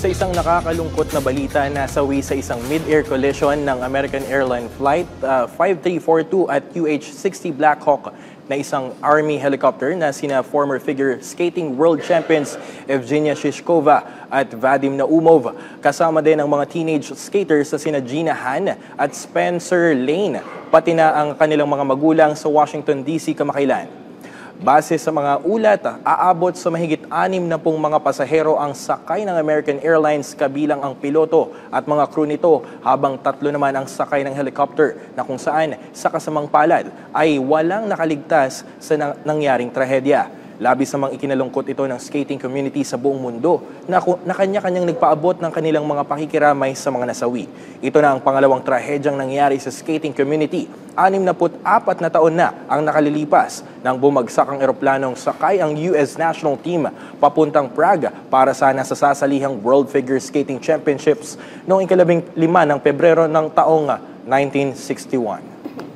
Sa isang nakakalungkot na balita, nasawi sa isang mid-air collision ng American Airlines Flight 5342 at UH-60 Black Hawk na isang Army helicopter na sina former figure skating world champions Evgenia Shishkova at Vadim Naumov. Kasama din ang mga teenage skaters sa sina Gina Han at Spencer Lane, pati na ang kanilang mga magulang sa Washington, D.C. kamakailan. Base sa mga ulat, aabot sa mahigit 60 mga pasahero ang sakay ng American Airlines kabilang ang piloto at mga crew nito, habang 3 naman ang sakay ng helicopter na kung saan sa kasamang palad ay walang nakaligtas sa nangyaring trahedya. Labis namang ikinalungkot ito ng skating community sa buong mundo na kanya-kanyang nagpaabot ng kanilang mga pakikiramay sa mga nasawi. Ito na ang pangalawang trahedyang nangyari sa skating community. 64 na taon na ang nakalilipas nang bumagsak ang eroplanong sakay ang US National Team papuntang Prague para sana sa sasalihang World Figure Skating Championships noong 15 ng Pebrero ng taong 1961.